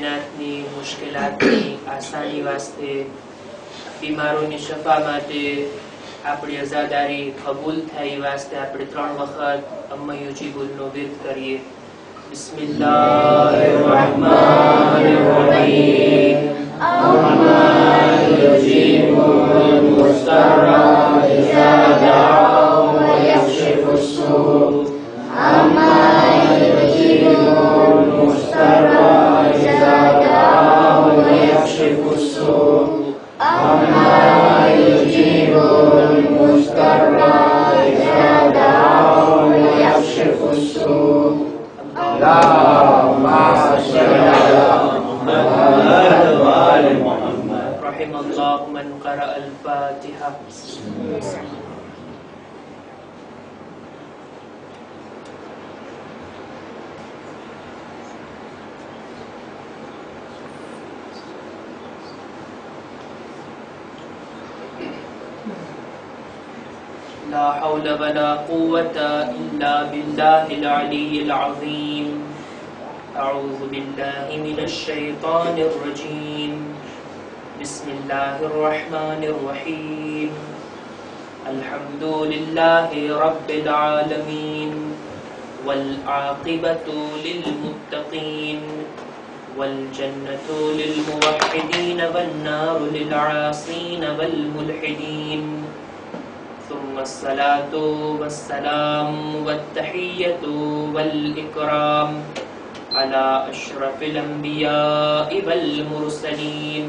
मुश्किलातनी मुश्किलातनी आसानी वास्ते बीमारोनी शफा माटे आपणी अज़ादारी कबूल थाय वास्ते आपणे 3 वखत अम्मा युजीबुलनो विर्द करिए। बिस्मिल्लाहिर्रहमानिर्रहीम। अम्मा युजीबुल मुस्तर्रा इज़ा दअाहु व यक्शिफुस सू। अम्मा युजीबुल मुस्तर्रा इज़ा दअाहु व यक्शिफुस सू। अम्मा युजीबुल मुस्तर्रा इज़ा दअाहु व यक्शिफुस सू। अल्लाहुम्मा सल्लि अला मुहम्मद व आलि मुहम्मद। रहिमल्लाहु मन क़रा अल फातिहा। ला हौला वला कुव्वता इल्ला बिल्लाहिल अलिय्यिल अज़ीम। अऊज़ु बिल्लाहि मिनश शैतानिर रजीम। बिस्मिल्लाहिर रहमानिर रहीम। अल्हम्दुलिल्लाहि रब्बिल आलमीन वल आक़िबतु लिल मुत्तक़ीन वल जन्नतु लिल मुवह्हिदीन वन नारु लिल आसीन वल मुल्हिदीन। ثم الصلاة والسلام والتحية والإكرام على أشرف الأنبياء والمرسلين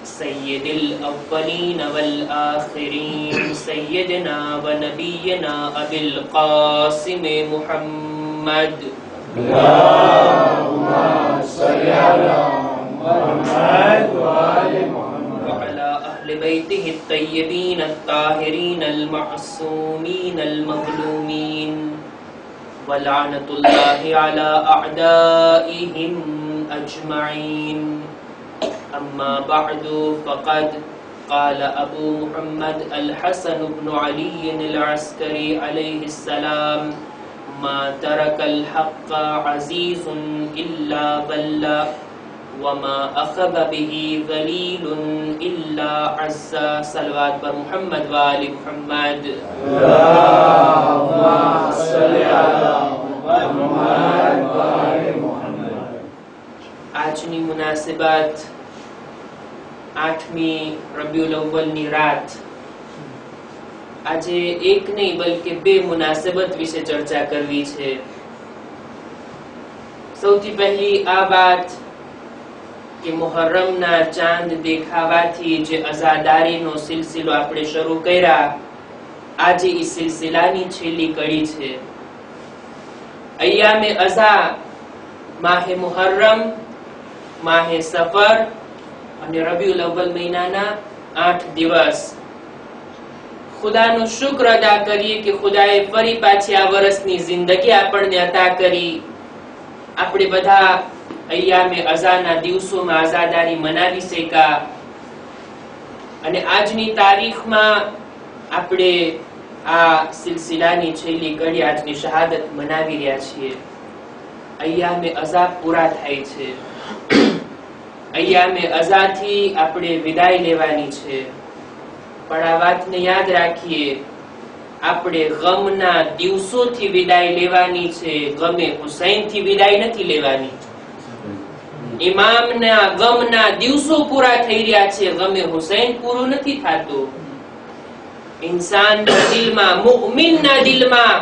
سيد الأولين والآخرين سيدنا ونبينا أبي القاسم محمد اللهم صل على محمد وآل محمد وعلى أهل بيته الطيبين الطاهرين المعصومين المظلومين ولعنة الله على أعدائهم أجمعين أما بعد فقد قال أبو محمد الحسن بن علي العسكري عليه السلام ما ترك الحق عزيز إلا بلّ وما أخذ به ذليل إلا عز। صلوات पर محمد وآل محمد। اللهم صل على محمد وآل محمد। આજની મુનાસિબત 8મી રબીઉલ અવ્વલની રાત। આજે એક નહીં બલકે 2 મુનાસિબત વિશે ચર્ચા કરવી છે। સૌથી પહેલી આ વાત કે મુહર્રમના ચાંદ દેખાવાથી જે અઝાદારીનો સિલસિલો આપણે શરૂ કર્યા, આજે ઈ સિલસિલાની છેલ્લી કડી છે। અય્યામે અઝા માહે મુહર્રમ, માહે સફર અને રબીઉલ અવ્વલ મહિનાના 8 દિવસ। ખુદાનો શુક્ર અદા કરીએ કે ખુદાએ ફરી પાછી આ વર્ષની જિંદગી આપણને અતા કરી। આપણે બધા અય્યામે અઝાના દિવસોમાં આઝાદારી મનાવી શક્યા અને આજની તારીખમાં આપણે આ સિલસિલાની છેલ્લી કડી, આજની શહાદત મનાવી રહ્યા છીએ। અય્યામે અઝા પૂરા થાય છે। અય્યામે અઝાથી આપણે વિદાય લેવાની છે। પણ આ વાતને યાદ રાખીએ, આપણે ગમના દિવસોથી વિદાય લેવાની છે, ગમે હુસૈનથી વિદાય નથી લેવાની। ઇમામના ગમના દિવસો પૂરા થઈ રહ્યા છે, ગમે હુસૈન પૂરું નથી થાતું। ઇન્સાનના દિલમાં, મુઅમિનના દિલમાં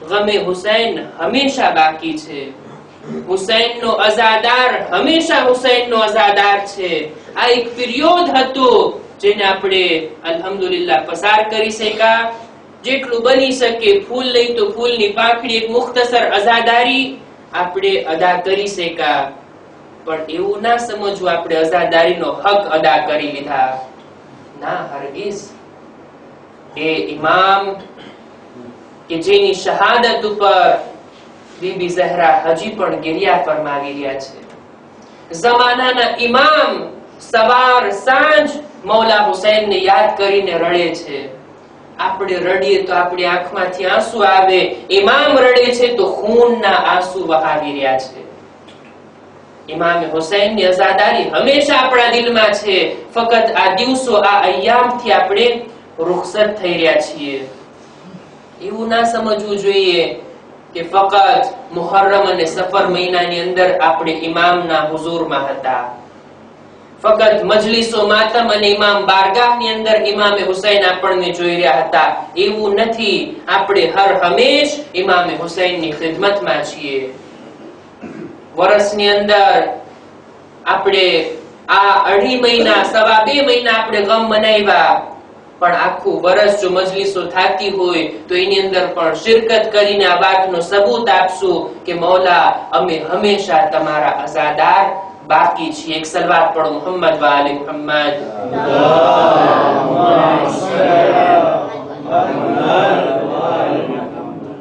ગમે હુસૈન હંમેશા બાકી છે। હુસૈનનો અઝાદાર હંમેશા હુસૈનનો અઝાદાર છે। આ એક પિરિયોડ હતો જેને આપણે અલ્હમ્દુલિલ્લાહ પસાર કરી શક્યા। જેટલું બની શકે ફૂલ નહીં તો ફૂલની પાંખડી, એક મુખ્તસર અઝાદારી આપણે અદા કરી શક્યા। પણ એવું ના સમજવું આપણે અઝાદારીનો હક અદા કરી લીધા, ના, હરગીઝ। એ ઇમામ કે જેની શહાદત ઉપર બીબી ઝહરા હજી પણ ગિરિયા ફરમાવી રહ્યા છે। જમાનાના ઇમામ સવાર સાંજ મૌલા હુસૈનને યાદ કરીને રડે છે। આપણે રડીએ તો આપણી આંખમાંથી આંસુ આવે, ઇમામ રડે છે તો ખૂનના આંસુ વહાવી રહ્યા છે। ઇમામ હુસૈનની અઝાદારી હંમેશા આપણા દિલમાં છે. ફક્ત આ દિવસો, આ અય્યામથી આપણે રૂખસત થઈ રહ્યા છીએ. એવું ના સમજવું જોઈએ કે ફક્ત મુહર્રમ અને સફર મહિનાની અંદર આપણે ઇમામના હુઝુરમાં હતા. ફક્ત મજલિસો માતમ અને ઇમામ બારગાહની અંદર ઇમામે હુસૈન આપણને જોઈ રહ્યા હતા. એવું નથી. આપણે હર હંમેશ ઇમામે હુસૈનની ખિદમતમાં છીએ. વર્ષની અંદર આપણે આ 2.5 મહિના, 2.25 મહિના આપણે ગમ મનાવ્યા, પણ આખું વર્ષ જો મજલિસો થતી હોય તો એની અંદર પણ શિરકત કરીને આ વાતનો સબૂત આપશું કે મૌલા, અમે હંમેશા તમારા અઝાદાર બાકી છીએ. એક સલવાત પઢો, મુહમ્મદ વ આલે મુહમ્મદ.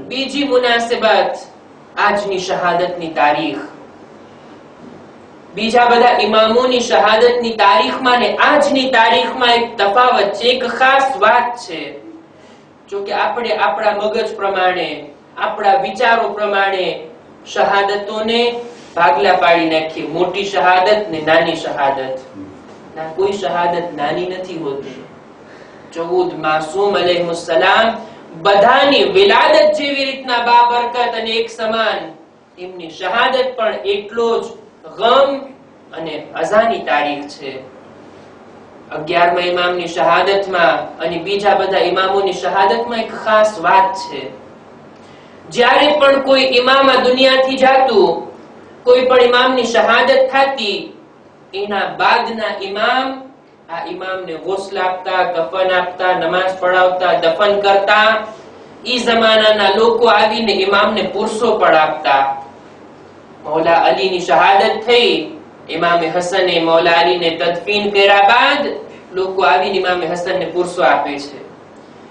બીજી મુનાસિબત, આજની શહાદતની તારીખ. બીજા બધા ઇમામોની શહાદતની તારીખમાં ને આજની તારીખમાં એક તફાવત છે, એક ખાસ વાત છે. જો કે આપણે આપણા મગજ પ્રમાણે, આપણા વિચારો પ્રમાણે શહાદતોને ભાગલા પાડી નાખીએ. મોટી શહાદત ને નાની શહાદત. ના, કોઈ શહાદત નાની નથી હોતી. 14 માસૂમ અલૈહિસ્સલામ બધાની વિલાદત જેવી રીતના બાબરકત અને એક સમાન, એમની શહાદત પણ એટલો જ ગમ અને અઝાની તારીખ છે. 11મા ઇમામની શહાદતમાં અને બીજા બધા ઇમામોની શહાદતમાં એક ખાસ વાત છે. જ્યારે પણ કોઈ ઇમામ આ દુનિયાથી જાતું, કોઈ પણ ઇમામની શહાદત થતી, એના બાદના ઇમામ આ ઇમામને ગુસ્લ આપતા, કફન આપતા, નમાઝ પઢાવતા, દફન કરતા. ઈ જમાનાના લોકો આવીને ઇમામને પુરસો પડાવતા. મૌલા અલીની શહાદત થઈ, ઇમામે હસને મૌલા અલીને તદફીન કર્યા બાદ લોકો આવીને ઇમામે હસનને પુરસો આપે છે.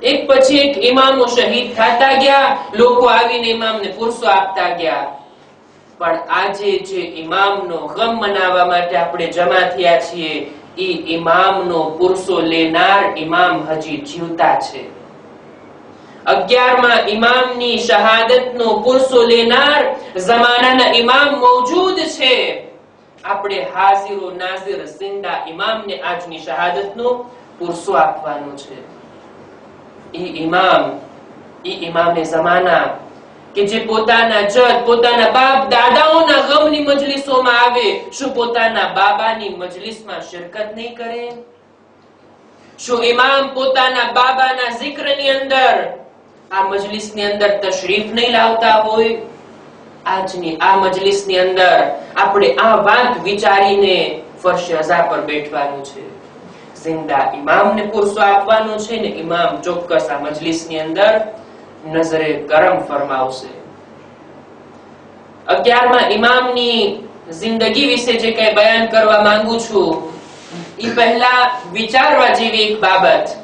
એક પછી એક ઇમામો શહીદ થતા ગયા, લોકો આવીને ઇમામને પુરસો આપતા ગયા. પણ આજે જે ઇમામનો ગમ મનાવવા માટે આપણે જમા થયા છીએ, એ ઇમામનો પુરસો લેનાર ઇમામ હજી જીવતા છે. 11મા ઇમામની શહાદતનો પુરસો લેનાર જમાનાના ઇમામ મૌજૂદ છે. આપણે હાજિરો નાઝિર જિંદા ઇમામને આજની શહાદતનો પુરસો આપવાનો છે. ઇમામે જમાના કે જે પોતાના જદ, પોતાના બાપ દાદાઓના ગમની મજલિસોમાં આવે, શું પોતાના બાબાની મજલિસમાં શિરકત નહીં કરે? શું ઇમામ પોતાના બાબાના zikરની અંદર, આ મજલિસની અંદર તશરીફ નહીં લાવતા હોય? આજની આ મજલિસની અંદર આપણે આ વાત વિચારીને ફર્શ અઝા પર બેઠવાનું છે. જિંદા ઇમામને પુરસો આપવાનો છે ને ઇમામ ચોક્કસ આ મજલિસની અંદર નજરે કરમ ફરમાવશે. 11મા ઇમામની જિંદગી વિશે જે કઈ બયાન કરવા માંગુ છું, એ પહેલા વિચારવા જેવી એક બાબત.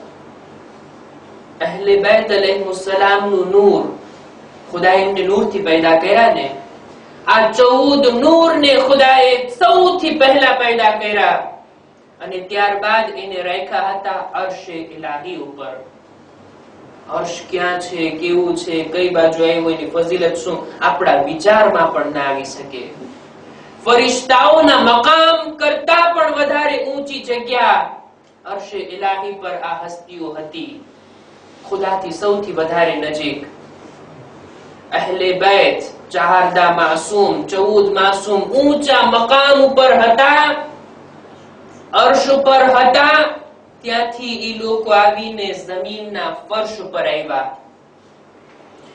અહલે બેત અલૈહિસ્સલામનું નૂર, ખુદાએ એમને નૂરથી પેદા કર્યા ને. આ 14 નૂરને ખુદાએ સૌથી પહેલા પેદા કર્યા અને ત્યારબાદ એને રાખ્યા હતા અર્શે ઇલાહી ઉપર. અર્શ ક્યાં છે, કેવું છે, કઈ બાજુ આવ્યું, એની ફઝીલત શું, આપણા વિચારમાં પણ ના આવી શકે. ફરિશ્તાઓના મકામ કરતા પણ વધારે ઊંચી જગ્યા અર્શે ઇલાહી પર આ હસ્તીઓ હતી, ખુદાથી સૌથી વધારે નજીક. અહલે બેત 14 માસૂમ, 14 માસૂમ ઊંચા મકામ ઉપર હતા, અર્શ ઉપર હતા. ત્યાંથી ઈ લોકો આવીને જમીનના ફર્શ ઉપર આવ્યા.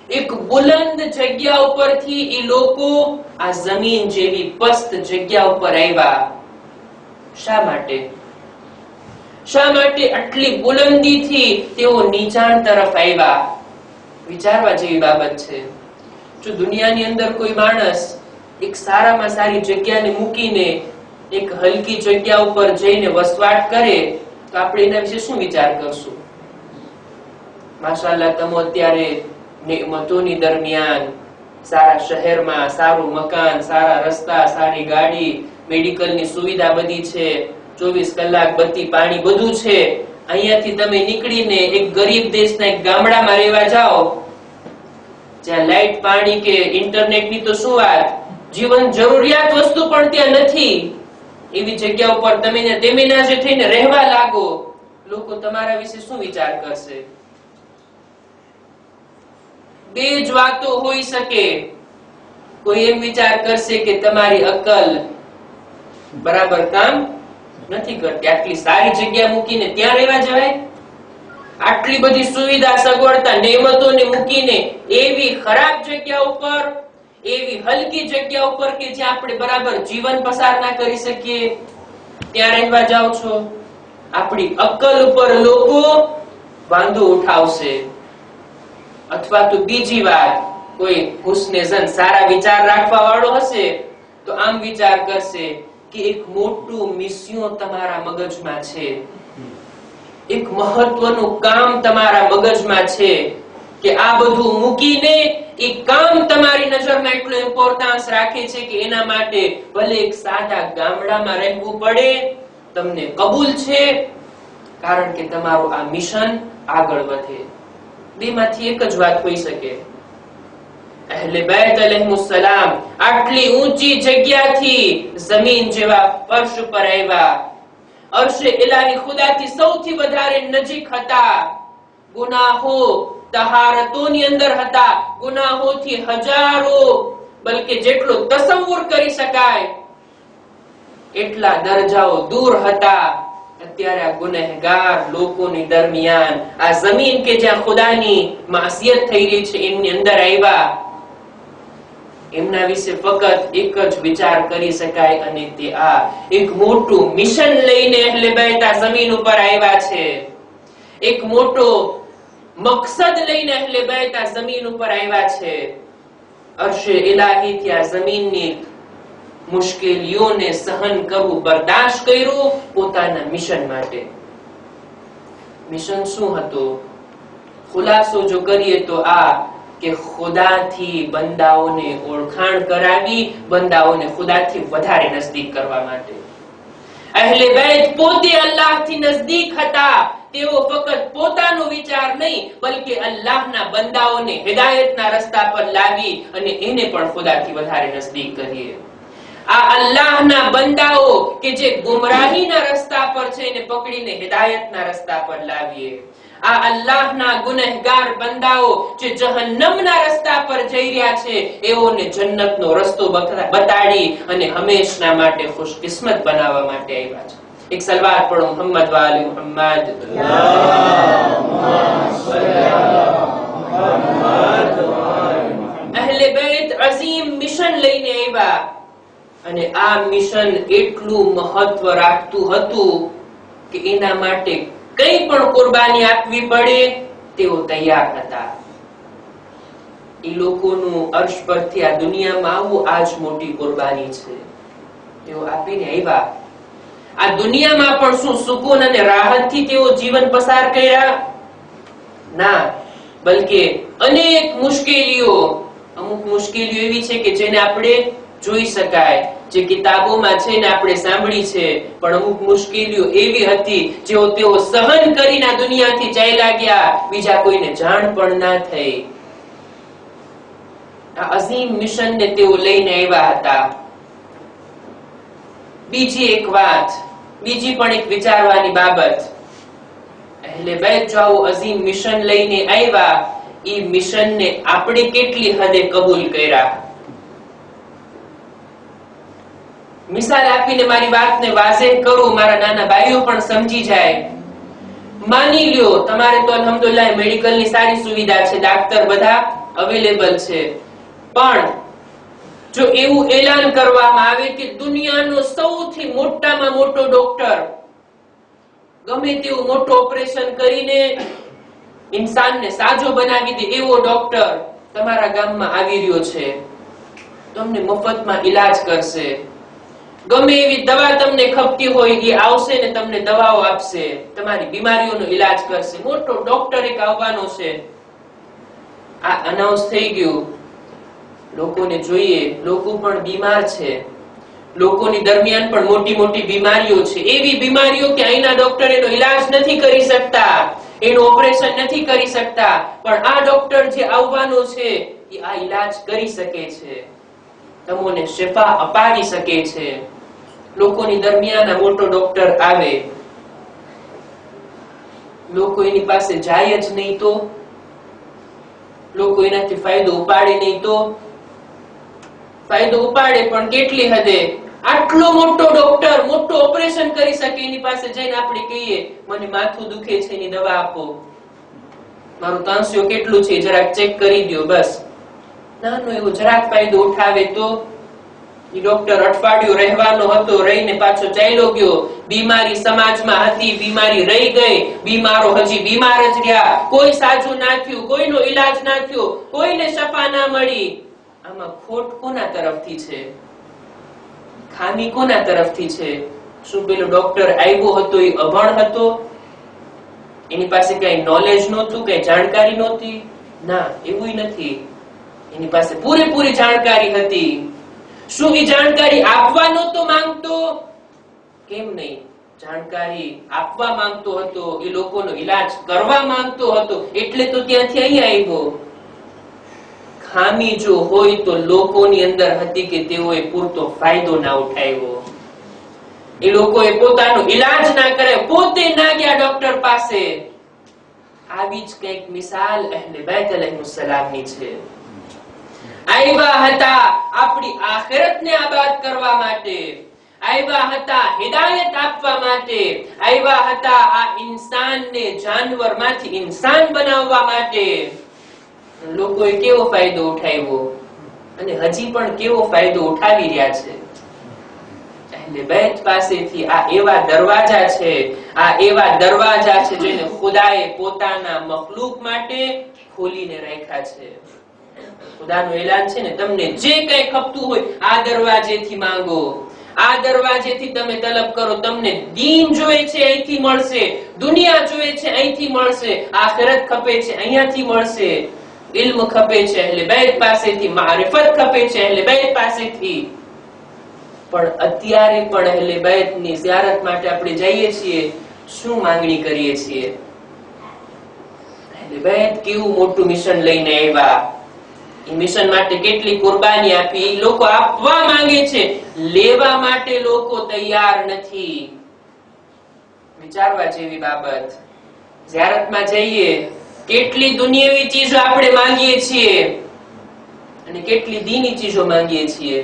એક બુલંદ જગ્યા ઉપરથી ઈ લોકો આ જમીન જેવી પસ્ત જગ્યા ઉપર આવ્યા. શા માટે? શા માટે આટલી બુલંદીથી તેઓ નીચાણ તરફ આવ્યા? વિચારવા જેવી બાબત છે. જો દુનિયાની અંદર કોઈ માણસ એક સારામાં સારી જગ્યાને મૂકીને એક હલકી જગ્યા ઉપર જઈને વસવાટ કરે તો આપણે એના વિશે શું વિચાર કરશું? માશાઅલ્લાહ, તમે અત્યારે નેમતોની દરમિયાન સારા શહેરમાં સારું મકાન, સારા રસ્તા, સારી ગાડી, મેડિકલની સુવિધા બધી છે, 24 કલાક બત્તી પાણી બધું છે. અહીંયાથી તમે નીકળીને એક ગરીબ દેશના એક ગામડામાં રહેવા જાઓ, જ્યાં લાઈટ પાણી કે ઇન્ટરનેટની તો શું વાત, જીવન જરૂરિયાત વસ્તુ પણ ત્યાં નથી, એવી જગ્યા ઉપર તમે તેમીના જે થઈને રહેવા લાગો, લોકો તમારા વિશે શું વિચાર કરશે? બે જ વાતો હોઈ શકે. કોઈ એમ વિચાર કરશે કે તમારી અક્કલ બરાબર કામ નથી કરતી, આટલી સારી જગ્યા મૂકીને ત્યાં રહેવા જવાય? આટલી બધી સુવિધા સગવડતા નેમતોને મૂકીને એવી ખરાબ જગ્યા ઉપર, એવી હલકી જગ્યા ઉપર કે જ્યાં આપણે બરાબર જીવન પસાર ના કરી શકીએ, ત્યાં રહેવા જાઓ છો? આપણી અક્કલ ઉપર લોકો વાંધો ઉઠાવશે. અથવા તો બીજી વાત, કોઈ હુસ્ને ઝન સારા વિચાર રાખવા વાળો હશે તો આમ વિચાર કરશે કે એક મોટું મિસ્યું તમારા મગજમાં છે, એક મહત્વનું કામ તમારા મગજમાં છે કે આ બધું મૂકીને એ કામ તમારી નજરમાં એટલું ઇમ્પોર્ટન્સ રાખે છે કે એના માટે ભલે એક સાદા ગામડામાં રહેવું પડે, તમને કબૂલ છે, કારણ કે તમારું આ મિશન આગળ વધે. બેમાંથી એક જ વાત હોઈ શકે. અહેલે બેત અલૈહિસ્સલામ આટલી ઊંચી જગ્યાથી જમીન જેવા ફર્શ પર આવ્યા, અર્શે ઇલાહી ખુદાથી સૌથી વધારે નજીક હતા, ગુનાહો તહારતોની અંદર હતા, ગુનાહોથી હજારો, બલકે જેટલો તસવ્વુર કરી શકાય એટલા દરજાઓ દૂર હતા. અત્યારે આ ગુનેહગાર લોકોની દરમિયાન આ જમીન કે જ્યાં ખુદાની માસિયત થઈ રહી છે એની અંદર આવ્યા. એમના વિશે ફક્ત એક જ વિચાર કરી શકાય, અને તે આ એક મોટું મિશન લઈને અહેલે બેત આ જમીન ઉપર આવ્યા છે, એક મોટો મકસદ લઈને અહેલે બેત આ જમીન ઉપર આવ્યા છે. અર્શે ઇલાહીથી આ જમીનની મુશ્કેલીઓને સહન કરવું, બરદાશ્ત કર્યું પોતાના મિશન માટે. મિશન શું હતું? ખુલાસો જો કરીએ તો આ કે ખુદાથી બંદાઓને ઓળખાણ કરાવી, બંદાઓને ખુદાથી વધારે નજદીક કરવા માટે. અહેલે બેત પોતે અલ્લાહથી નજદીક હતા. તેઓ ફક્ત પોતાનો વિચાર નહીં, બલકે અલ્લાહના બંદાઓને હિદાયતના રસ્તા પર લાવી અને એને પણ ખુદાથી વધારે નજદીક કરીએ. આ અલ્લાહના બંદાઓ કે જે ગુમરાહીના રસ્તા પર છે એને પકડીને હિદાયતના રસ્તા પર લાવીએ. આ અલ્લાહના ગુનેહગાર બંદાઓ જે જહન્નમના રસ્તા પર જઈ રહ્યા છે એઓને જન્નતનો રસ્તો બતાડી અને હંમેશના માટે ખુશકિસ્મત બનાવવા માટે આવ્યા છે. એક સલવાત પઢો, મુહમ્મદ વાલે મુહમ્મદ. અહેલે બેત અઝીમ મિશન લઈને આવ્યા, અને આ મિશન એટલું મહત્વ રાખતું હતું કે એના માટે કઈ પણ કુરબાની આપવી પડે તેઓ તૈયાર હતા. એ લોકોનું અર્શ પરથી આ દુનિયામાં આવવું આ જ મોટી કુરબાની છે. તેઓ આપીને આવ્યા. આ દુનિયામાં પણ શું સુકૂન અને રાહતથી તેઓ જીવન પસાર કર્યા? ના, બલકે અનેક મુશ્કેલીઓ, અમુક મુશ્કેલીઓ એવી છે કે જેને આપણે જોઈ શકાય, જે કિતાબોમાં છે ને આપણે સાંભળી છે, પણ અમુક મુશ્કેલીઓ એવી હતી જેઓ તેઓ સહન કરીને દુનિયાથી ચાલ્યા ગયા, બીજા કોઈને જાણ પણ ના થઈ. આ અઝીમ મિશનને તેઓ લઈને આવ્યા હતા. બીજી એક વાત, બીજી પણ એક વિચારવાની બાબત, અહેલે બેત જો આવું અઝીમ મિશન લઈને આવ્યા, એ મિશનને આપણે કેટલી હદે કબૂલ કર્યા? મિસાલ આપીને મારી વાતને વાઝેહ કરું, મારા નાના ભાઈઓ પણ સમજી જાય. માની લ્યો તમારે તો અલ્હમ્દુલિલ્લાહ મેડિકલની સારી સુવિધા છે, ડાક્ટર બધા અવેલેબલ છે, પણ જો એવું એલાન કરવામાં આવે કે દુનિયાનો સૌથી મોટામાં મોટો ડોક્ટર ગમે તેવું મોટું ઓપરેશન કરીને ઇન્સાનને સાજો બનાવી દે એવો ડોક્ટર તમારા ગામમાં આવી રહ્યો છે, તમને મફતમાં ઈલાજ કરશે, ગમે એવી દવા તમને ખપતી હોય એ આવશે ને તમને દવાઓ આપશે, તમારી બીમારીઓનો ઈલાજ કરશે, મોટો ડોક્ટર એક આવવાનો છે. આ અનાઉન્સ થઈ ગયું, લોકોને જોઈએ, લોકો પણ બીમાર છે, લોકોની દરમિયાન પણ મોટી મોટી બીમારીઓ છે, એવી બીમારીઓ કે અહીંના ડોક્ટર એનો ઈલાજ નથી કરી શકતા, એનું ઓપરેશન નથી કરી શકતા, પણ આ ડોક્ટર જે આવવાનો છે એ આ ઈલાજ કરી શકે છે. તમોને શિફા અપાવી શકે છે. લોકોની દરમિયાન આ મોટો ડોક્ટર આવે, લોકો એની પાસે જાય જ નહીં તો, લોકો એનાથી ફાયદો ઉપાડે નહીં તો, ફાયદો ઉપાડે પણ કેટલી હદે? આટલો મોટો ડોક્ટર મોટો ઓપરેશન કરી શકે, એની પાસે જઈને આપણે કહીએ મને માથું દુખે છે એની દવા આપો, મારું તાંસિયો કેટલું છે જરાક ચેક કરી દો, બસ નાનો એવો જરાક ફાયદો ઉઠાવે તો ઈ ડોક્ટર અઠવાડિયું રહેવાનો હતો, રહીને પાછો ચાલ્યો ગયો. બીમારી સમાજમાં હતી, બીમારી રહી ગઈ, બીમારો હજી બીમાર જ રહ્યા, કોઈ સાજું ના થયું, કોઈનો ઈલાજ ના થયો, કોઈને શફા ના મળી. આમાં ખોટ કોના તરફથી છે? ખામી કોના તરફથી છે? શું પેલો ડોક્ટર આવ્યો હતો એ અભણ હતો? એની પાસે કઈ નોલેજ નહોતું, કઈ જાણકારી નહોતી? ના, એવું નથી. એની પાસે પૂરેપૂરી જાણકારી હતી. શું એ જાણકારી આપવા નહોતો માંગતો? કેમ નહીં? જાણકારી આપવા માંગતો હતો, એ લોકોનો ઈલાજ કરવા માંગતો હતો, એટલે તો ત્યાંથી અહીંયા આવ્યો. ખામી જો હોય તો લોકોની અંદર હતી કે તેઓએ પૂરતો ફાયદો ના ઉઠાવ્યો, એ લોકોએ પોતાનો ઈલાજ ના કર્યો, પોતે ના ગયા ડોક્ટર પાસે. આવી જ કઈક મિસાલ અહલે બેત અલૈહિસ્સલામની છે. આવ્યા હતા આપણી આખિરતને આબાદ કરવા માટે, આવ્યા હતા હિદાયત આપવા માટે, આવ્યા હતા આ ઇન્સાનને જાનવરમાંથી ઇન્સાન બનાવવા માટે. લોકોએ કેવો ફાયદો ઉઠાવ્યો અને હજી પણ કેવો ફાયદો ઉઠાવી રહ્યા છે. અહલે બેત પાસેથી આ એવા દરવાજા છે, આ એવા દરવાજા છે જેને ખુદાએ પોતાના મખલૂક માટે ખોલીને રાખ્યા છે. ખુદાનું એલાન છે ને, તમને જે કઈ ખપતું હોય આ દરવાજેથી માંગો, આ દરવાજેથી તમે તલબ કરો. તમને દીન જોઈએ છે અહીંથી મળશે, દુનિયા જોઈએ છે અહીંથી મળશે, આખિરત ખપે છે અહીંયાથી મળશે, ઇલ્મ ખપે છે અહલે બેત પાસેથી, મારિફત ખપે છે અહલે બેત પાસેથી. પણ અત્યારે પણ અહલે બેતની ઝિયારત માટે આપણે જઈએ છીએ, શું માંગણી કરીએ છીએ? અહલે બેત કેવું મોટું મિશન લઈને આવ્યા, એ મિશન માટે કેટલી કુરબાની આપી. લોકો આપવા માંગે છે, લેવા માટે લોકો તૈયાર નથી. વિચારવા જેવી બાબત. ઝિયારતમાં જઈએ, કેટલી દુનિયાવી ચીજો આપણે માંગીએ છીએ અને કેટલી દીની ચીજો માંગીએ છીએ.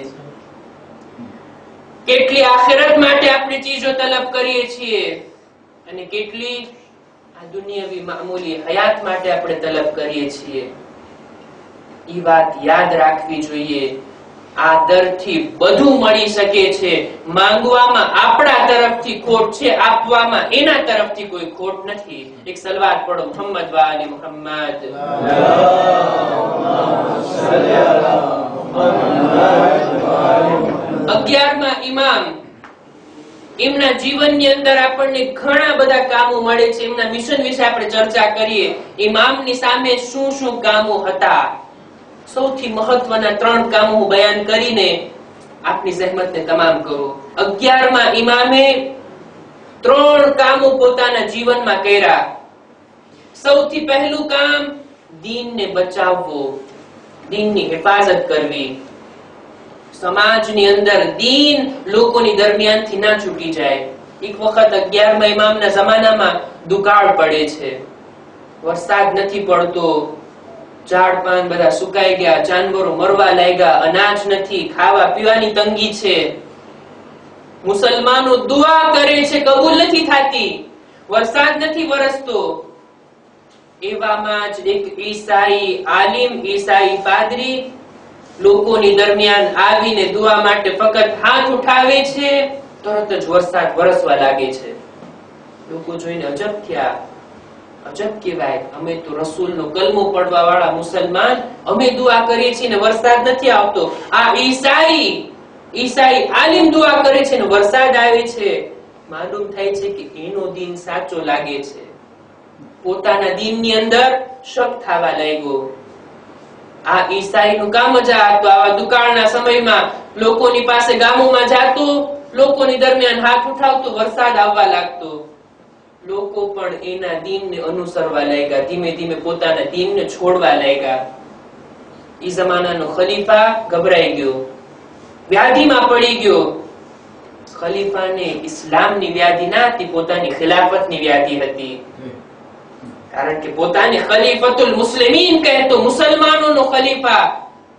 કેટલી આખિરત માટે આપણે ચીજો તલબ કરીએ છીએ અને કેટલી આ દુનિયાવી મામૂલી હયાત માટે આપણે તલબ કરીએ છીએ. ઈ વાત યાદ રાખવી જોઈએ. આ દરથી બધું મળી શકે છે. માંગવામાં આપણા તરફથી ખોટ છે, આપવામાં એના તરફથી કોઈ ખોટ નથી. એક સલવાત પઢો, મુહમ્મદ વ આલે મુહમ્મદ. 11મા ઇમામ, એમના જીવનની અંદર આપણને ઘણા બધા કામો મળે છે. એમના મિશન વિશે આપણે ચર્ચા કરીએ. ઇમામની સામે શું શું કામો હતા? સૌથી મહત્વના 3 કામો હું બયાન કરીને આપની જહેમતને તમામ કરું. 11મા ઇમામે 3 કામો પોતાના જીવનમાં કર્યા. સૌથી પહેલું કામ દીનને બચાવવો, દીનની હિફાજત કરવી. સમાજની અંદર દીન લોકોની દરમિયાનથી ના છૂટી જાય. એક વખત 11મા ઇમામના જમાનામાં દુકાળ પડે છે, વરસાદ નથી પડતો, ઝાડ પાન બધા સુકાઈ ગયા, જાનવરો મરવા લાગ્યા, અનાજ નથી, ખાવા પીવાની તંગી છે. મુસલમાનો દુઆ કરે છે, કબૂલ નથી થતી, વરસાદ નથી વરસતો. એવામાં જ એક ઈસાઈ આલિમ, ઈસાઈ પાદરી લોકોની દરમિયાન આવીને દુઆ માટે ફક્ત હાથ ઉઠાવે છે, તરત જ વરસાદ વરસવા લાગે છે. લોકો જોઈને અજબ થયા. અજબ કહેવાય, અમે તો રસૂલનો કલમો પડવા વાળા મુસલમાન, અમે દુઆ કરીએ છીએ ને વરસાદ નથી આવતો. આ ઈસાઈ આલિમ દુઆ કરે છે ને વરસાદ આવે છે. માલુમ થાય છે કે એનો દીન સાચો લાગે છે. પોતાના દીનની અંદર શક થવા લાગ્યો. આ ઈસાઈનું કામ જ આ હતું. આવા દુકાળના સમયમાં લોકોની પાસે ગામોમાં જાતો, લોકોની દરમિયાન હાથ ઉઠાવતો, વરસાદ આવવા લાગતો. લોકો પણ એના દીનને અનુસરવા લાગ્યા, ધીમે ધીમે પોતાના દીનને છોડવા લાગ્યા. ઈ જમાનાનો ખલીફા ગભરાઈ ગયો. વ્યાધિમાં પડી ગયો. ખલીફાને ઇસ્લામની વ્યાધિ ના હતી, પોતાની ખિલાફતની વ્યાધિ હતી. કારણ કે પોતાને ખલીફતુલ મુસ્લિમીન કહેતો, મુસલમાનોનો ખલીફા.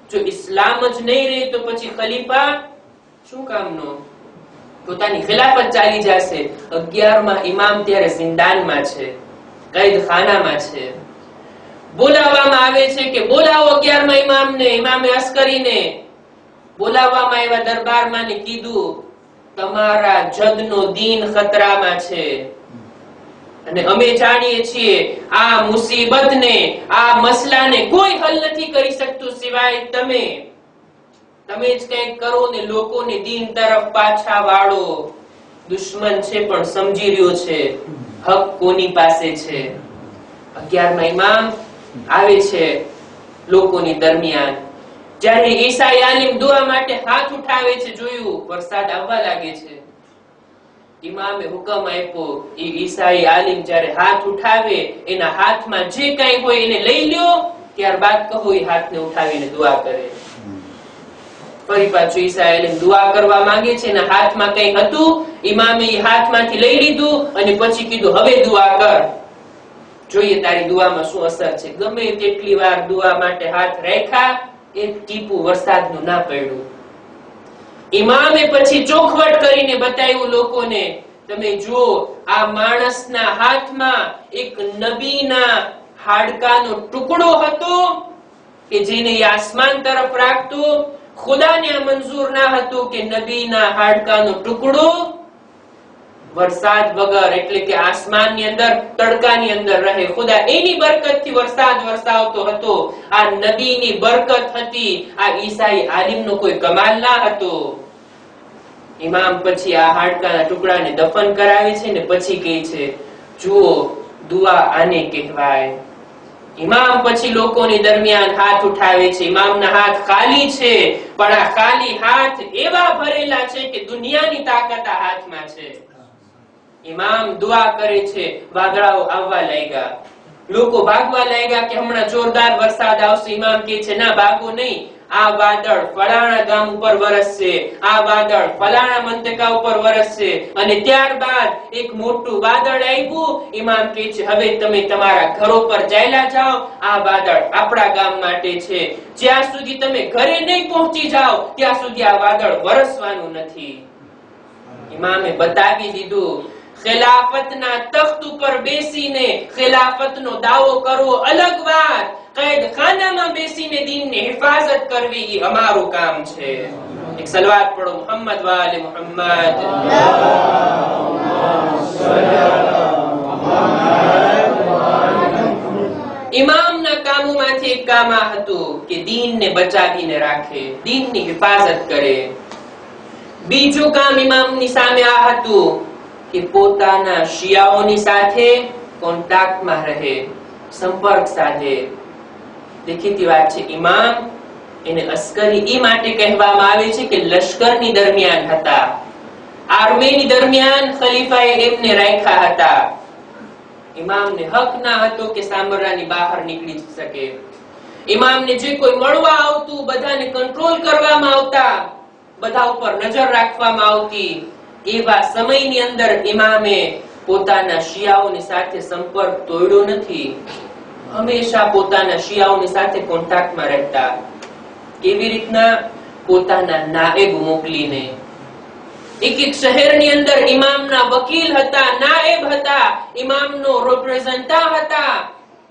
જો ઇસ્લામ જ નહીં રહે તો પછી ખલીફા શું કામનો? પોતાની ખિલાફત ચાલી જશે. 11મા ઇમામ ત્યારે જિંદાનમાં છે, કૈદખાનામાં છે. બોલાવવામાં આવે છે કે બોલાવો 11મા ઇમામને, ઇમામે અસ્કરીને બોલાવવામાં આવ્યા દરબારમાં ને કીધું તમારા જદનો દીન ખતરામાં છે અને અમે જાણીએ છીએ આ મુસીબતને, આ મસલાને કોઈ હલ નથી કરી શકતું સિવાય તમે જ કંઈક કરો ને લોકોને દીન તરફ પાછા વાળો. દુશ્મન છે પણ સમજી રહ્યો છે હક કોની પાસે છે. 11મા ઇમામ આવે છે લોકોની દરમિયાન. જ્યારે ઈસાઈ આલિમ દુઆ માટે હાથ ઉઠાવે છે, જોયું વરસાદ આવવા લાગે છે. ઇમામે હુકમ આપ્યો, એ ઈસાઈ આલિમ જ્યારે હાથ ઉઠાવે એના હાથમાં જે કંઈ હોય એને લઈ લ્યો, ત્યારબાદ કહો એ હાથને ઉઠાવીને દુઆ કરે. ફરી પાછું ઈસાઈ આલિમ દુઆ કરવા માંગે છે, એના હાથમાં કંઈ હતું, ઇમામે એ હાથમાંથી લઈ લીધું અને પછી કીધું હવે દુઆ કર, જોઈએ તારી દુઆમાં શું અસર છે. ગમે તેટલી વાર દુઆ માટે હાથ રાખ્યા, એક ટીપું વરસાદનું ના પડ્યું. ઇમામે પછી ચોખવટ કરીને બતાવ્યું લોકોને, તમે જુઓ આ માણસના હાથમાં એક નબીના હાડકાનો ટુકડો હતો કે જેને આસમાન તરફ રાખતો. ખુદાને મંજૂર ના હતું કે નબીના હાડકાનો ટુકડો વરસાદ વગર, એટલે કે આસમાનની અંદર, તડકાની અંદર રહે. ખુદા એની બરકતથી વરસાદ વરસાવતો હતો. આ નબીની બરકત હતી, આ ઈસાઈ આલિમનો કોઈ કમાલ ના હતો. ઇમામ પછી આ હાડકાના ટુકડાને દફન કરાવે છે ને પછી કહે છે જુઓ દુઆ આને કહેવાય. ઇમામ પછી લોકોની દરમિયાન હાથ ઉઠાવે છે. ઇમામના હાથ ખાલી છે, પણ આ ખાલી હાથ એવા ભરેલા છે કે દુનિયાની તાકાત આ હાથમાં છે. ઇમામ દુઆ કરે છે, વાદળાઓ આવવા લાગ્યા, લોકો ભાગવા લાગ્યા કે હમણાં જોરદાર વરસાદ આવશે. ઇમામ કહે છે ના, ભાગો નહીં, આ વાદળ ફલાણા ગામ ઉપર વરસશે, આ વાદળ ફલાણા મંતકા ઉપર વરસશે. અને ત્યારબાદ એક મોટું વાદળ આવ્યું. ઇમામ કહે છે હવે તમે તમારા ઘરો પર ચાલ્યા જાઓ, આ વાદળ આપણા ગામ માટે છે. જ્યાં સુધી તમે ઘરે નહીં પહોંચી જાઓ ત્યાં સુધી આ વાદળ વરસવાનું નથી. ઇમામે બતાવી દીધું, ખિલાફતના તખ્ત ઉપર બેસીને ખિલાફતનો દાવો કરવો અલગ વાત, કૈદખાનામાં બેસીને દીનની હિફાજત કરવી એ અમારું કામ છે. એક સલવાત પઢો, મુહમ્મદ વાલે મુહમ્મદ. ઇમામના કામોમાંથી એક કામ આ હતું કે દીનને બચાવીને રાખે, દીનની હિફાજત કરે. બીજું કામ ઇમામની સામે આ હતું કે પોતાના શિયાઓની સાથે કોન્ટેક્ટમાં રહે, સંપર્ક સાધે. દેખીતી વાત છે, ઇમામ એને અસ્કરી એ માટે કહેવામાં આવે છે કે લશ્કરની દરમિયાન હતા, આર્મીની દરમિયાન ખલીફાએ એમને રાખ્યા હતા. ઇમામને હક ના હતો કે સામરાની બહાર નીકળી શકે. ઇમામને જે કોઈ મળવા આવતું બધાને કંટ્રોલ કરવામાં આવતા, બધા ઉપર નજર રાખવામાં આવતી. એવા સમયની અંદર ઇમામે પોતાના શિયાઓની સાથે સંપર્ક તોડ્યો નથી, હંમેશા પોતાના શિયાઓની સાથે કોન્ટેક્ટમાં રહેતા. કેવી રીતના? પોતાના નાએબ મોકલીને. એક શહેરની અંદર ઇમામના વકીલ હતા, નાએબ હતા, ઇમામનો રિપ્રેઝેન્ટેટિવ હતા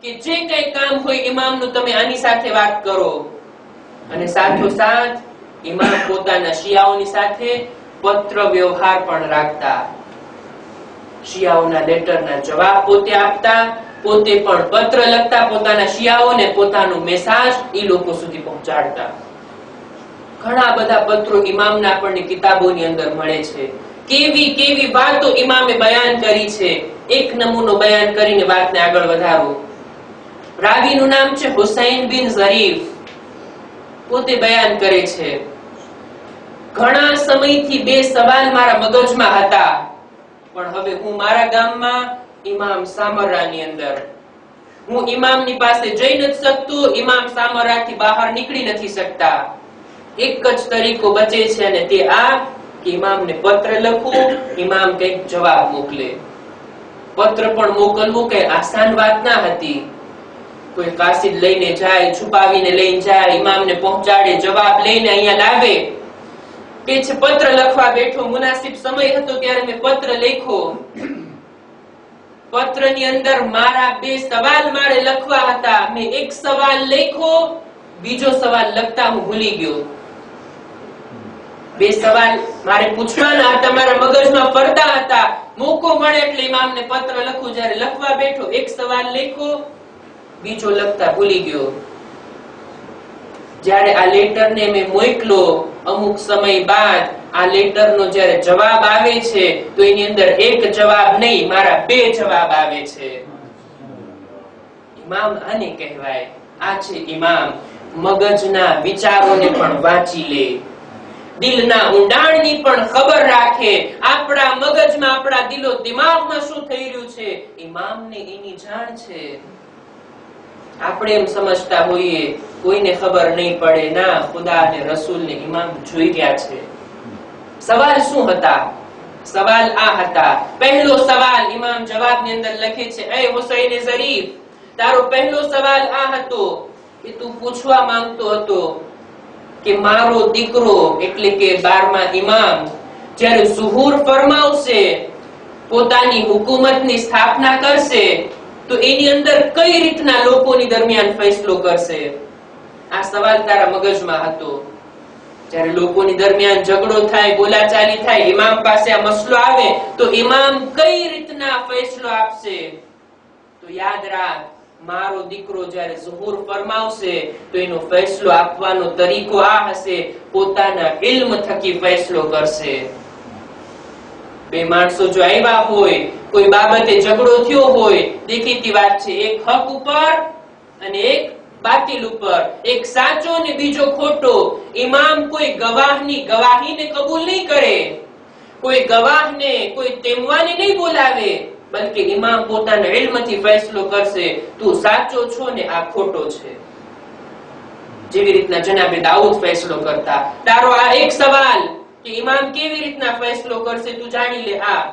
કે જે કઈ કામ હોય ઇમામનું તમે આની સાથે વાત કરો. અને સાથોસાથ ઇમામ પોતાના શિયાઓની સાથે પત્ર વ્યવહાર પણ રાખતા. શિયાઓના લેટરના જવાબ પોતે આપતા, પોતે પણ પત્ર લખતા પોતાના શિયાઓને, પોતાનો મેસેજ એ લોકો સુધી પહોંચાડતા. ઘણા બધા પત્રો ઇમામના આપણને કિતાબોની અંદર મળે છે. કેવી કેવી વાતો ઇમામે બયાન કરી છે. એક નમૂનો બયાન કરીને વાતને આગળ વધારું. રાવીનું નામ છે હુસૈન બિન ઝરીફ. પોતે બયાન કરે છે, ઘણા સમયથી બે સવાલ મારા મગજમાં હતા, પણ હવે હું મારા ગામમાં ઇમામ સામરાની અંદર, હું ઇમામની પાસે જઈ નથી શકતો, ઇમામ સામરાથી બહાર નીકળી નથી શકતા. એક જ તરીકો બચે છે અને તે આ કે ઇમામને પત્ર લખવું, ઇમામ કઈક જવાબ મોકલે. પત્ર પણ મોકલવું કઈ આસાન વાત ના હતી. કોઈ કાસિદ લઈને જાય, છુપાવીને લઈને જાય, ઇમામને પહોંચાડે, જવાબ લઈને અહીંયા લાવે. કે છે પત્ર લખવા બેઠો, મુનાસિબ સમય હતો ત્યારે મેં પત્ર લખ્યો. પત્રની અંદર મારા 2 સવાલ મારે લખવા હતા. મેં એક સવાલ લખ્યો, બીજો સવાલ લખતા હું ભૂલી ગયો. 2 સવાલ મારે પૂછવાના હતા, મારા મગજમાં ફરતા હતા. મોકો મળે એટલે ઇમામને પત્ર લખું. જ્યારે લખવા બેઠો, એક સવાલ લખ્યો, બીજો લખતા ભૂલી ગયો. જ્યારે આ લેટરને મેં મોકલો, અમુક સમય બાદ આ લેટરનો જ્યારે જવાબ આવે છે તો એની અંદર એક જવાબ નહીં, મારા 2 જવાબ આવે છે. ઇમામ આને કહેવાય. આ છે ઇમામ. મગજના વિચારોને પણ વાંચી લે, દિલના ઊંડાણની પણ ખબર રાખે. આપણા મગજમાં, આપણા દિલો દિમાગમાં શું થઈ રહ્યું છે, ઇમામને એની જાણ છે. આપણે એમ સમજતા હોઈએ કોઈને ખબર નહીં પડે. ના, ખુદા અને રસૂલને ઇમામ જોઈ ગયા છે. સવાલ શું હતા? સવાલ આ હતા. પહેલો સવાલ ઇમામ જવાબની અંદર લખે છે, એ હુસૈન ઝરીફ, તારો પહેલો સવાલ આ હતો કે તું પૂછવા માંગતો હતો કે મારો દીકરો એટલે કે 12મા ઇમામ જ્યારે ઝુહુર ફરમાવશે, પોતાની હુકુમતની સ્થાપના કરશે, તો એની અંદર કઈ રીતના લોકોની દરમિયાન ફેસલો કરશે. આ સવાલ તારા મગજમાં હતો. જ્યારે લોકોની દરમિયાન ઝઘડો થાય, બોલાચાલી થાય, ઇમામ પાસે આ મસલો આવે તો ઇમામ કઈ રીતના ફેસલો આપશે. તો યાદ રાખ, મારો દીકરો જ્યારે ઝુહુર ફરમાવશે તો એનો ફેસલો આપવાનો તરીકો આ હશે, પોતાના ઇલ્મ થકી ફેસલો કરશે. 2 માણસો જો આવ્યા હોય, કોઈ બાબતે ઝઘડો થયો હોય, દેખીતી વાત છે, એક હક ઉપર અને એક બાતિલ ઉપર, એક સાચો ને બીજો ખોટો. ઇમામ કોઈ ગવાહની ગવાહીને કબૂલ નહીં કરે, કોઈ ગવાહને, કોઈ તેમવાને નહીં બોલાવે, બલકે ઇમામ પોતાના ઇલ્મથી ફેસલો કરશે, તું સાચો છો ને આ ખોટો છે. જેવી રીતના જનાબે દાઉદ ફેસલો કરતા. તારો આ એક સવાલ કે ઇમામ કેવી રીતના ફેસલો કરશે તું જાણી લે. આ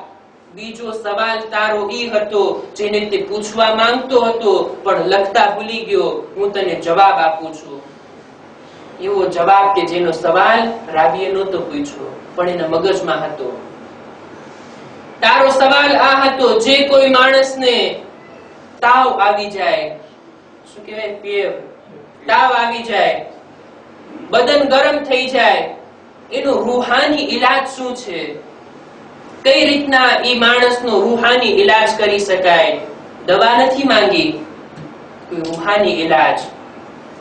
બીજો સવાલ તારો ઈ હતો જેને તે પૂછવા માંગતો હતો પણ લખતા ભૂલી ગયો. હું તને જવાબ આપું છું. એવો જવાબ કે જેનો સવાલ રાવીએ નહોતો પૂછ્યો પણ એના મગજમાં હતો. તારો સવાલ આ હતો, જે કોઈ માણસને તાવ આવી જાય, શું કહેવાય, ફીવર, તાવ આવી જાય, બદન ગરમ થઈ જાય, એનો રૂહાની ઈલાજ શું છે? કઈ રીતના ઈ માણસનો રૂહાની ઈલાજ કરી શકાય? દવા નથી માંગી, કોઈ રૂહાની ઈલાજ.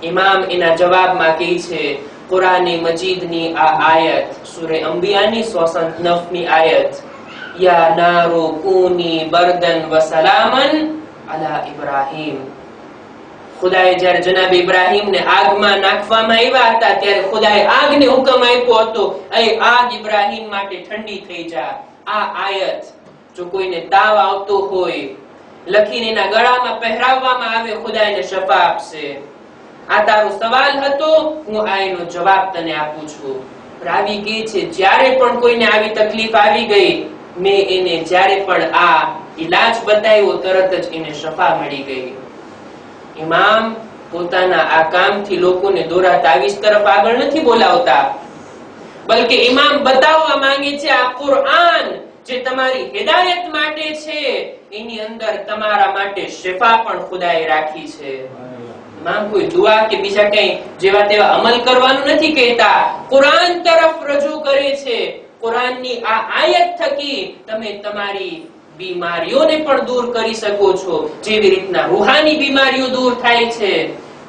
ઇમામ એના જવાબમાં કહે છે, કુરાને મજીદની આ આયત, સૂરે અંબિયાની 109મી આયત, યા નારો કૂની બરદન વ સલામન અલા ઇબ્રાહીમ. ખુદાએ જ્યારે જનાબ ઇબ્રાહીમને આગમાં નાખવામાં આવ્યા હતા ત્યારે ખુદાએ આગને હુકમ આપ્યો હતો, એ આગ ઇબ્રાહીમ માટે ઠંડી થઈ જા. આ આયત જો કોઈને તાવ આવતો હોય, લખીને એના ગળામાં પહેરાવવામાં આવે, ખુદા એને શફા આપશે. આ તારો સવાલ હતો, હું આ એનો જવાબ તને આપું છું. રાવી કહે છે, જ્યારે પણ કોઈને આવી તકલીફ આવી ગઈ, મેં એને જ્યારે પણ આ ઈલાજ બતાવ્યો, તરત જ એને શફા મળી ગઈ. ઇમામ પોતાના આ કામથી લોકોને દોરા તાવીજ તરફ આગળ નથી બોલાવતા, બલકે ઇમામ બતાવવા માંગે છે, આ કુરઆન જે તમારી હિદાયત માટે છે, એની અંદર તમારા માટે શિફા પણ ખુદાએ રાખી છે. ઇમામ કોઈ દુઆ કે બીજા કઈ જેવા તેવા અમલ કરવાનું નથી કહેતા, કુરાન તરફ રજૂ કરે છે. કુરાનની આ આયત થકી તમે તમારી બીમારીઓને પણ દૂર કરી શકો છો. જેવી રીતના રૂહાની બીમારીઓ દૂર થાય છે,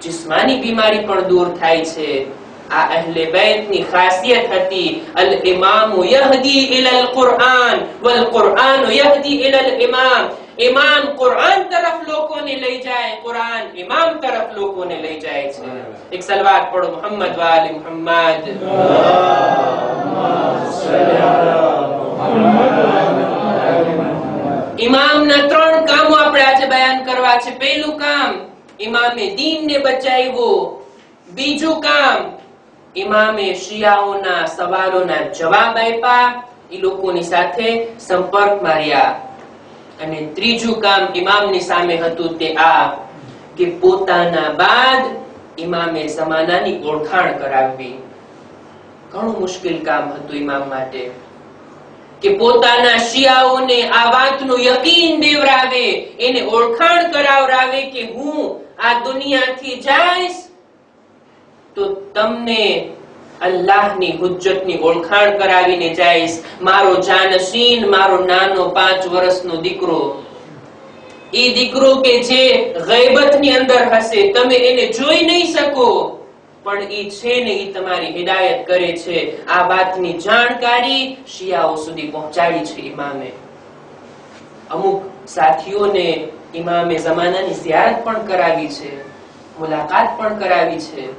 જિસ્માની બીમારી પણ દૂર થાય છે. આ અહલે બેતની ખાસિયત હતી, અલ ઇમામુ યહદી ઇલલ કુરઆન વલ કુરઆન યહદી ઇલલ ઇમામ. ઇમામ કુરઆન તરફ લોકોને લઈ જાય, કુરઆન ઇમામ તરફ લોકોને લઈ જાય છે. એક સલવાત પઢો, મુહમ્મદ વ આલે મુહમ્મદ. ઇમામના 3 કામો આપણે આજે બયાન કરવા છે. પહેલું કામ, ઇમામે દીનને બચાવ્યો. બીજું કામ, ઇમામે શિયાઓના સવાલોના જવાબ આપ્યા, એ લોકોની સાથે સંપર્કમાં રહ્યા. અને ત્રીજું કામ ઇમામની સામે હતું તે આ કે પોતાના બાદ ઇમામે ઝમાનાની ઓળખાણ કરાવવી. ઘણું મુશ્કેલ કામ હતું ઇમામ માટે કે પોતાના શિયાઓને આ વાતનું યકીન દેવરાવે, એને ઓળખાણ કરાવરાવે કે હું આ દુનિયાથી જઈશ તો તમને અલ્લાહની હુજ્જતની ઓળખાણ કરાવીને જઈશ. મારો જાનશીન, મારો નાનો 5 વર્ષનો દીકરો, એ દીકરો કે જે ગૈબતની અંદર હશે, તમે એને જોઈ નહીં શકો, પણ ઈ છે ને ઈ તમારી હિદાયત કરે છે. આ વાતની જાણકારી શિયાઓ સુધી પહોંચાડી છે ઇમામે. અમુક સાથીઓને ઇમામે ઝમાનાની ઝિયારત પણ કરાવી છે, મુલાકાત પણ કરાવી છે.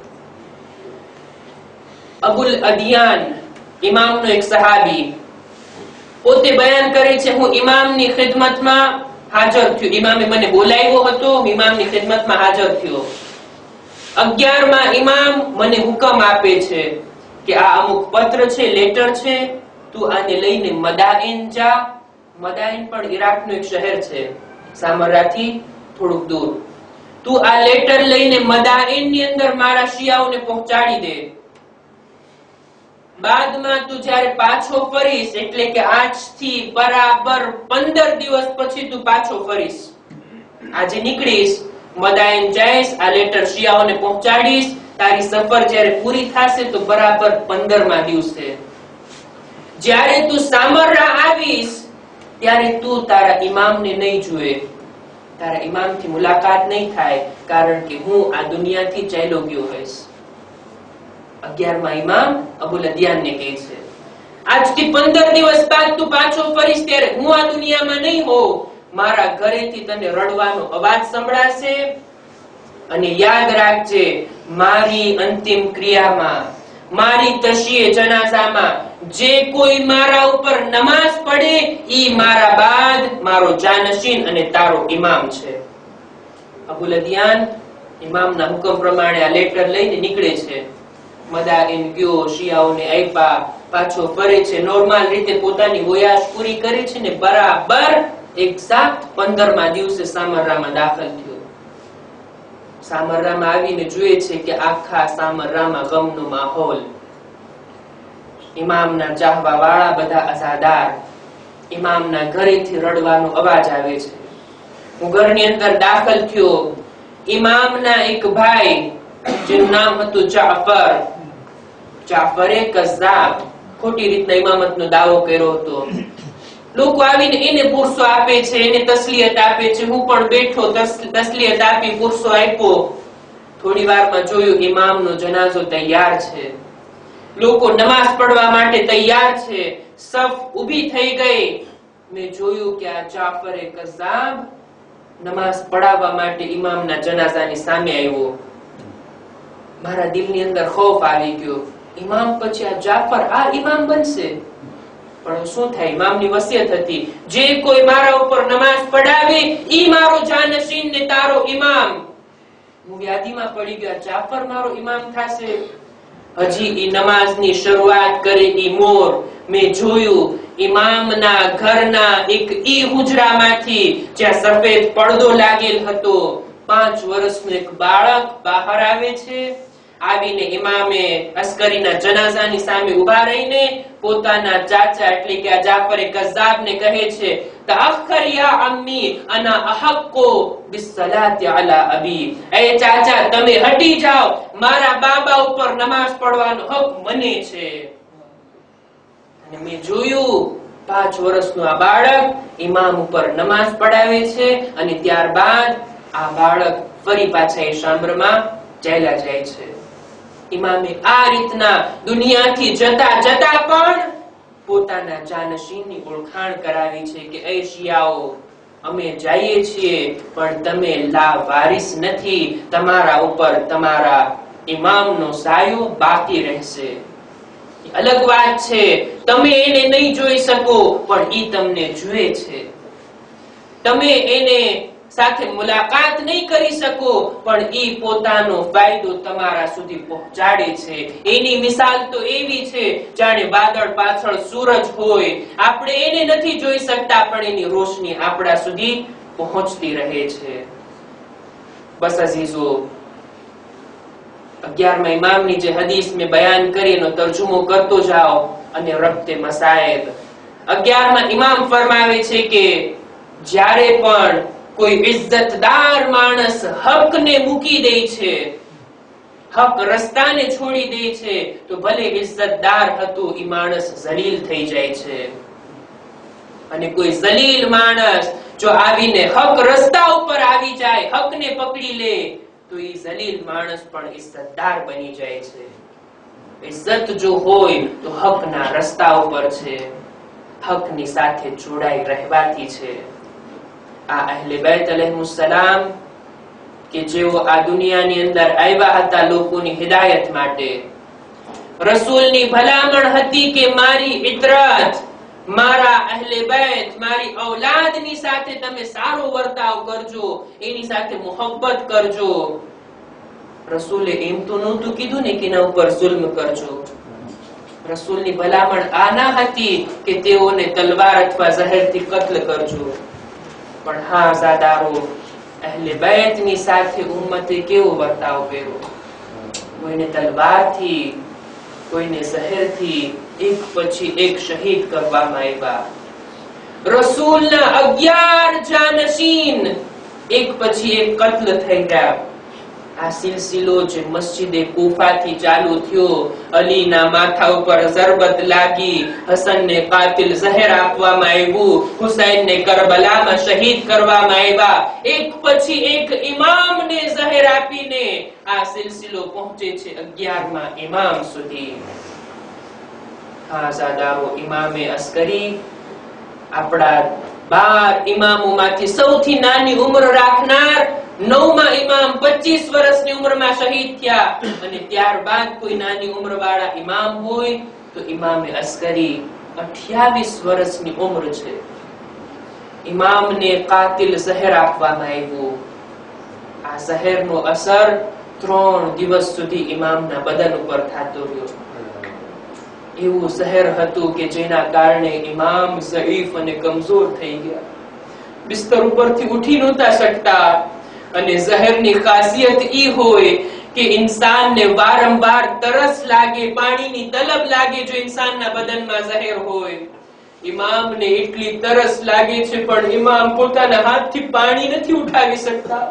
અબુલ અદિયાન ઇમામનો એક સહાબી પોતે બયાન કરે છે, હું ઇમામની ખિદમતમાં હાજર થયો. ઇમામે મને બોલાવ્યો હતો, હું ઇમામની ખિદમતમાં હાજર થયો. 11માં ઇમામ મને હુકમ આપે છે કે આ અમુક પત્ર છે, લેટર છે, તું આને લઈને મદાઈન જા. મદાઈન પણ ઈરાકનું એક શહેર છે, સામરાથી થોડુંક દૂર. તું આ લેટર લઈને મદાઈનની અંદર મારા શિયાઓને પહોંચાડી દે. બાદમાં તું જ્યારે પાછો ફરીશ, એટલે કે આજથી બરાબર 15 દિવસ પછી તું પાછો ફરીશ, આજે નીકળીશ, મદાઈન જઈશ, આ લેટર શિયાઓને પહોંચાડીશ. તારી સફર જ્યારે પૂરી થશે તો બરાબર 15મા દિવસે જ્યારે તું સામરા આવીશ ત્યારે તું તારા ઇમામને નહીં જુએ, તારા ઇમામથી મુલાકાત નહીં થાય, કારણ કે હું આ દુનિયાથી ચાલ્યો ગયો હોઈશ. 11મા ઇમામ અબુલ અદિયાનને કહે છે, આજથી 15 દિવસ બાદ તું પાછો ફરીશ ત્યારે હું આ દુનિયામાં નહીં હોઉં. મારા ઘરેથી તને રડવાનો અવાજ સંભળાશે. અને યાદ રાખજે, મારી અંતિમ ક્રિયામાં, મારી તશીએ જનાઝામાં જે કોઈ મારા ઉપર નમાઝ પડે, ઈ મારા બાદ મારો જાનશીન અને તારો ઇમામ છે. અબુલ અદિયાન ઇમામના હુકમ પ્રમાણે આ લેટર લઈને નીકળે છે. મદાઈન ગયો, શિયાઓને આપ્યા, પાછો ફરે છે, નોર્મલ રીતે પોતાની વયાશ પૂરી કરે છે ને બરાબર એક્ઝેક્ટ 15મા દિવસે સામરામાં દાખલ થયો. સામરામાં આવીને જોઈએ છે કે આખા સામરામાં ગમનો માહોલ. ઇમામના ચાહવા વાળા બધા અઝાદાર. ઇમામના ઘરેથી રડવાનો અવાજ આવે છે. હું ઘરની અંદર દાખલ થયો. ઇમામના એક ભાઈ જેનું નામ હતું જાફર, જાફરે કઝ્ઝાબ, ખોટી રીતના ઇમામતનો દાવો કર્યો હતો. લોકો આવીને એને પુરસો આપે છે, એને તસલીયત આપે છે. હું પણ બેઠો, તસલીયત આપી, પુરસો આપ્યો. થોડી વારમાં જોયું ઇમામનો જનાઝો તૈયાર છે, લોકો નમાઝ પડવા માટે તૈયાર છે, સફ ઊભી થઈ ગઈ. મેં જોયું કે આ જાફરે કઝ્ઝાબ નમાઝ પડાવવા માટે ઇમામના જનાઝાની સામે આવ્યો. મારા દિલની અંદર ખૌફ આવી ગયો, ઇમામ પછી આ જાફર આ ઇમામ બનશે? પણ શું થાય, ઇમામની વસિયત હતી, જે કોઈ મારા ઉપર નમાઝ પડાવે ઈ મારો જાનશીન ને તારો ઇમામ. હું યાદીમાં પડી ગયો, જાફર મારો ઇમામ થશે. હજી ઈ નમાઝની શરૂઆત કરી ઈ મોર મેં જોયું, ઇમામના ઘરના એક ઈ હુજરામાંથી જ્યાં સફેદ પડદો લાગેલ હતો, 5 વર્ષનું એક બાળક બહાર આવે છે. આવીને ઇમામે અસ્કરીના જનાઝાની સામે ઉભા રહીને પોતાના ચાચા એટલે કે આ જાફરે કઝ્ઝાબને કહે છે, તઅખ્ખર યા અમ્મી અના અહક્કુ બિસ્સલાતિ અલા અબી. એ ચાચા તમે હટી જાઓ, મારા બાબા ઉપર નમાઝ પડવાનો હક મને છે. અને મેં જોયું 5 વર્ષનું આ બાળક ઇમામ ઉપર નમાઝ પડાવે છે. અને ત્યારબાદ આ બાળક ફરી પાછા એ શામરમાં ચાલ્યા જાય છે. ઇમામે આ રીતના દુનિયાથી જતા જતા પણ પોતાના જાનશીનની ઓળખાણ કરાવી છે કે એ શિયાઓ, અમે જઈએ છીએ પણ તમે લાવારિસ નથી, તમારા ઉપર તમારા ઇમામનો સાયો બાકી રહેશે. અલગ વાત છે, તમે એને નહીં જોઈ શકો પણ ઈ તમને જુએ છે. તમે એને સાથે મુલાકાત નહીં કરી શકો, પણ ઈ પોતાનો ફાયદો તમારા સુધી પહોંચાડે છે. એની મિસાલ તો એવી છે જાણે વાદળ પાછળ સૂરજ હોય, આપણે એને નથી જોઈ શકતા પણ એની રોશની આપણા સુધી પહોંચતી રહે છે. બસ અઝીઝો, 11મા ઇમામની જે હદીસ મેં બયાન કરી એનો તર્જુમો કરતો જાઓ અને રબ્તે મસાયબ. 11મા ઇમામ ફરમાવે છે કે જ્યારે પણ કોઈ ઇજ્જતદાર માણસ હકને મૂકી દે છે, હક રસ્તાને છોડી દે છે, તો ભલે ઇજ્જતદાર હતો ઈ માણસ ઝલીલ થઈ જાય છે. અને કોઈ ઝલીલ માણસ જો આવીને હક રસ્તા ઉપર આવી જાય, હકને પકડી લે, તો ઈ ઝલીલ માણસ પણ ઇજ્જતદાર બની જાય છે. ઇજ્જત જો હોય તો હકના રસ્તા ઉપર છે, હકની સાથે જોડાઈ રહેવાથી છે. આ અહેલે બેત અલૈહિસ્સલામ કે જેઓ આ દુનિયાની અંદર આવ્યા હતા લોકોની હિદાયત માટે, રસૂલની ભલામણ હતી કે મારી ઇતરત, મારા અહેલે બેત, મારી ઔલાદની સાથે તમે સારો વર્તાવ કરજો, એની સાથે મોહબ્બત કરજો. રસૂલે એમ તો નહોતું કીધું ને કે એના ઉપર જુલ્મ કરજો. રસૂલની ભલામણ આ ના હતી કે તેઓને તલવાર અથવા ઝહેરથી કત્લ કરજો. પણ હા ઝાદારો, અહેલે બેતની સાથે ઉમ્મતે કેવો વર્તાવ કર્યો. કોઈને તલવારથી, કોઈને ઝહેરથી એક પછી એક શહીદ કરવામાં આવ્યા. રસૂલના 11 જાનશીન એક પછી એક કત્લ થઈ ગયા. આ સિલસિલો જે મસ્જિદે કૂફાથી ચાલુ થયો, અલીના માથા ઉપર ઝરબત લાગી, હસનને કાતિલ ઝહેર આપવામાં આવ્યું, હુસૈનને કરબલામાં શહીદ કરવામાં આવ્યા, એક પછી એક ઇમામને ઝહેર આપીને આ સિલસિલો પહોંચે છે 11મા ઇમામ સુધી. હા ઝાદારો, ઇમામે અસ્કરી આપણા 12 ઇમામોમાંથી સૌથી નાની ઉંમર રાખનાર 9મા ઇમામ 25 વર્ષની ઉંમરમાં શહીદ થયા. અને ત્યારબાદ કોઈ નાની ઉંમર વાળા ઇમામ હોય તો ઇમામે અસ્કરી 28 વર્ષની ઉંમર છે. ઇમામને કાતિલ ઝહેર આપવામાં આવ્યું. આ ઝહેરનો અસર 3 દિવસ સુધી ઇમામના બદન ઉપર થતો રહ્યો. એવું ઝહેર હતું કે જેના કારણે ઇમામ ઝઈફ અને કમજોર થઈ ગયા, બિસ્તર ઉપરથી ઉઠી નહોતા શકતા. અને ઝહેરની ખાસિયત ઈ હોય કે ઇન્સાનને વારંવાર તરસ લાગે, પાણીની તલબ લાગે જો ઇન્સાનના બદનમાં ઝહેર હોય. ઇમામને એટલી તરસ લાગે છે પણ ઇમામ પોતાના હાથથી પાણી નથી ઉઠાવી શકતા.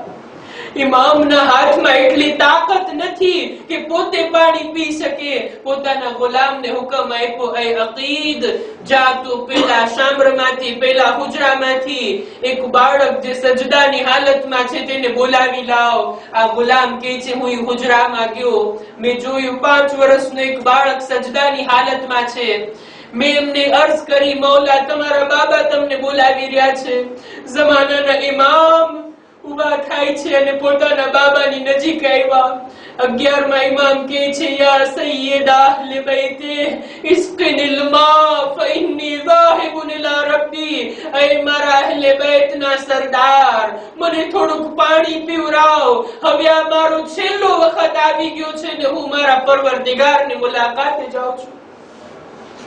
ઇમામના હાથમાં એટલી તાકાત નથી કે પોતે પાણી પી શકે. પોતાના ગુલામને હુકમ આપ્યો, એ અકીદ, જા તું પેલા શામરમાંથી, પેલા હુજરામાંથી એક બાળક જે સજદાની હાલતમાં છે તેને બોલાવી લાવ. આ ગુલામ કહે છે હું હુજરામાં ગયો, મેં જોયું 5 વર્ષનો એક બાળક સજદાની હાલતમાં છે. મેં એમને અર્જ કરી, મૌલા તમારા બાબા તમને બોલાવી રહ્યા છે. જમાનાના ઇમામ ઉભા થાય છે અને પોતાના બાબાની નજીક આવ્યા. 11મા ઇમામ કહે છે, યા સૈયદા અહલે બૈતે ઇસ્કિનિલ મા ફઇન્ની ઝાહિબુન ઇલા રબ્બી. એ મારા અહલે બૈતના સરદાર, મને થોડુંક પાણી પીવરાવ. હવે આ મારો છેલ્લો વખત આવી ગયો છે ને હું મારા પરવરદિગારની મુલાકાતે જાઉં છું.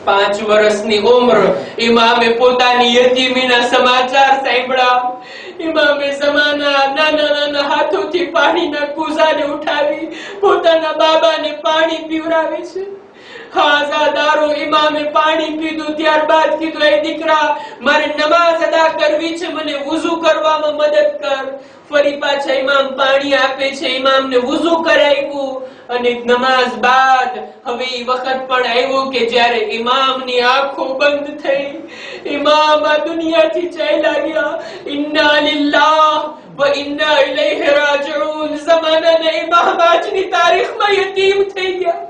5 વર્ષની ઉંમર, ઇમામે પોતાની યતીમીના સમાચાર સાંભળ્યા. ઇમામે જમાના નાના નાના હાથોથી પાણીના કુઝાને ઉઠાવી પોતાના બાબાને પાણી પીવરાવે છે. હાજાદારો, ઇમામે પાણી પીધું, ત્યારબાદ કીધું, એ દીકરા, મારે નમાઝ અદા કરવી છે, મને વુઝુ કરવામાં મદદ કર. ફરી પાછા ઇમામ પાણી આપે છે. ઇમામને વુઝુ કરાવ્યું અને નમાઝ બાદ હવે એ વખત પણ આવ્યો કે જ્યારે ઇમામની આંખો બંધ થઈ, ઇમામ આ દુનિયાથી ચાલ્યા ગયા. ઇન્ના લિલ્લાહ વ ઇન્ના ઇલૈહિ રાજિઉન. જમાનાના ઇમામ આજની તારીખમાં યતીમ થઈ ગયા.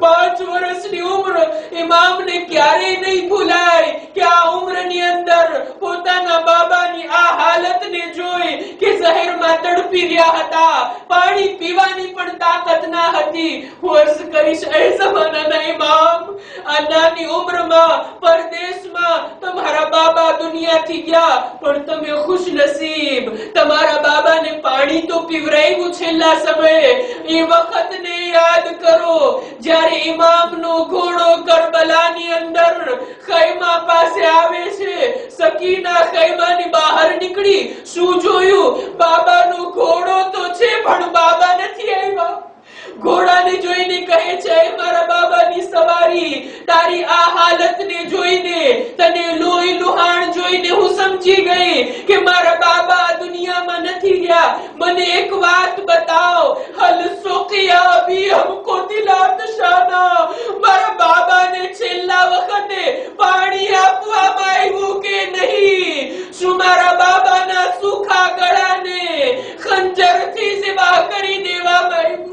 5 વર્ષની ઉંમર ઇમામને ક્યારેય નહીં ભૂલાય કે આ ઉંમરની અંદર પોતાના બાબાની આ હાલતને જોઈ કે શહેરમાં તડપી રહ્યા હતા, પાણી પીવાની પણ તાકાત ના હતી. હું અર્જ કરીશ, એ જમાનાના ઇમામ, આ નાની ઉંમરમાં પરદેશમાં તમારા બાબા દુનિયાથી ગયા, પણ તમે ખુશનસીબ, તમારા બાબાને પાણી તો પીવરાયું છેલ્લા સમયે. એ વખતને યાદ કરો જ્યારે ઇમામનો ઘોડો કરબલાની અંદર ખૈમા પાસે આવે છે. સકીના ખૈમાની બહાર નીકળી શું જોયું? બાબાનો ઘોડો તો છે પણ બાબા નથી આવ્યા. ઘોડાને જોઈને કહે છે, મારા બાબાની સવારી, તારી આ હાલતને જોઈને, તને લોહી લુહાણ જોઈને હું સમજી ગઈ કે મારા બાબા આ દુનિયામાં નથી ગયા. મને એક વાત બતાવ, હલ સુકિયા બી હમકો દિલાત શાના, મારા બાબાને છેલ્લા વખતે પાણી આપવામાં આવ્યું કે નહીં? શું મારા બાબાના સુખા ગળાને ખંજરથી ઝિબા કરી દેવામાં આવ્યું?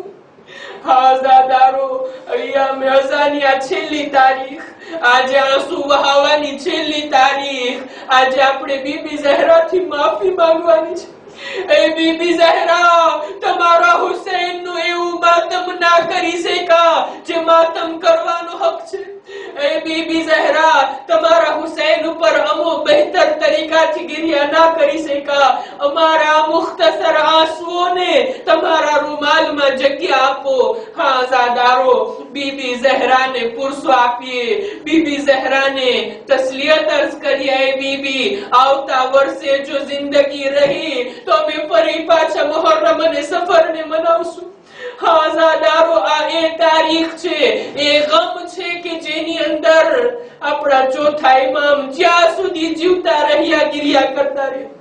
હાજાદારો, અય્યામે અઝાની આ છેલ્લી તારીખ, આજે આંસુ વહાવવાની છેલ્લી તારીખ. આજે આપણે બીબી ઝહરાથી માફી માંગવાની છે. એ બીબી ઝહરા, તમારા હુસૈનનું એવું માતમ ના કરી શકા જે માતમ કરવાનો હક છે. એ બીબી ઝહરા, તમારા હુસૈન ઉપર અમો બહેતર તરીકાથી ગિરિયા ના કરી શકા. અમારા મુખ્તસર આંસુઓને તમારા રૂમાલમાં જગ્યા આપો. હા ઝાદારો, બીબી ઝહરાને પુરસો આપીએ, બીબી ઝહરાને તસ્લિયત અર્જ કરીએ. એ બીબી, આવતા વર્ષે જો જિંદગી રહી તો અમે ફરી પાછા મુહર્રમ અને સફરને મનાવશું. હાજાદારો, આ એ તારીખ છે, એ ગમ છે કે જેની અંદર આપણા ચોથા ઇમામ જ્યાં સુધી જીવતા રહ્યા ગિરિયા કરતા રહ્યા.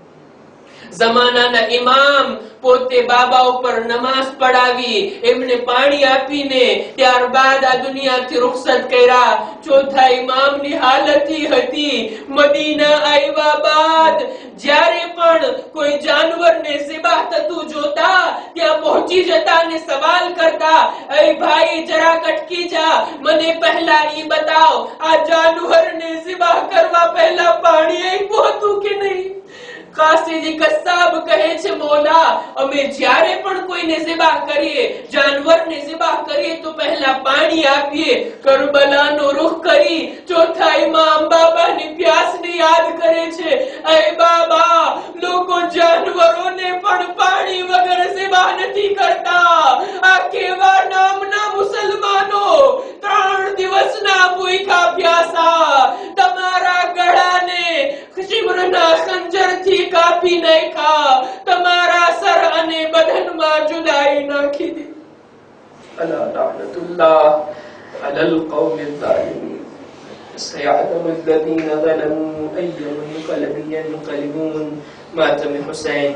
જમાનાના ઇમામ પોતે બાબા ઉપર નમાઝ પડાવી, એમને પાણી આપીને ત્યારબાદ આ દુનિયાથી રૂખસત કર્યા. ચોથા ઇમામની હાલત હતી, મદીના આવ્યા બાદ જ્યારે પણ કોઈ જાનવરને ઝિબા થતું જોતા, ત્યાં પહોંચી જતા અને સવાલ કરતા, એ ભાઈ જરા અટકી જા, મને પહેલા ઈ બતાવ, આ જાનવરને ઝિબા કરવા પહેલા પાણી આપ્યું હતું કે નહીં? કાસીદી કસ્સાબ કહે છે, મોલા, અમે જ્યારે પણ કોઈને ઝિબા કરીએ, જાનવરને ઝિબા કરીએ તો પહેલા પાણી આપીએ. કરબલાનો રૂખ કરી ચોથા ઇમામ બાબાની પ્યાસને યાદ કરે છે. એ બાબા, લોકો જાનવરોને પણ પાણી વગર ઝિબા નથી કરતા. આ કેવા નામના મુસલમાનો 3 દિવસના ભૂખ્યા પ્યાસા તમારા ગળાને શિમરના ખંજરથી કાપી નાખ્યા, તમારા સર અને બદનમાં જુદાઈ નાખી દી. અલા લઅનતુલ્લાહ અલલ કૌમિલ ઝાલિમીન. સયઅલમુ અલ્લઝીના ઝલમુ અય્યમ મુન્કલબિન યુન્કલિબૂન. માતમ હુસૈન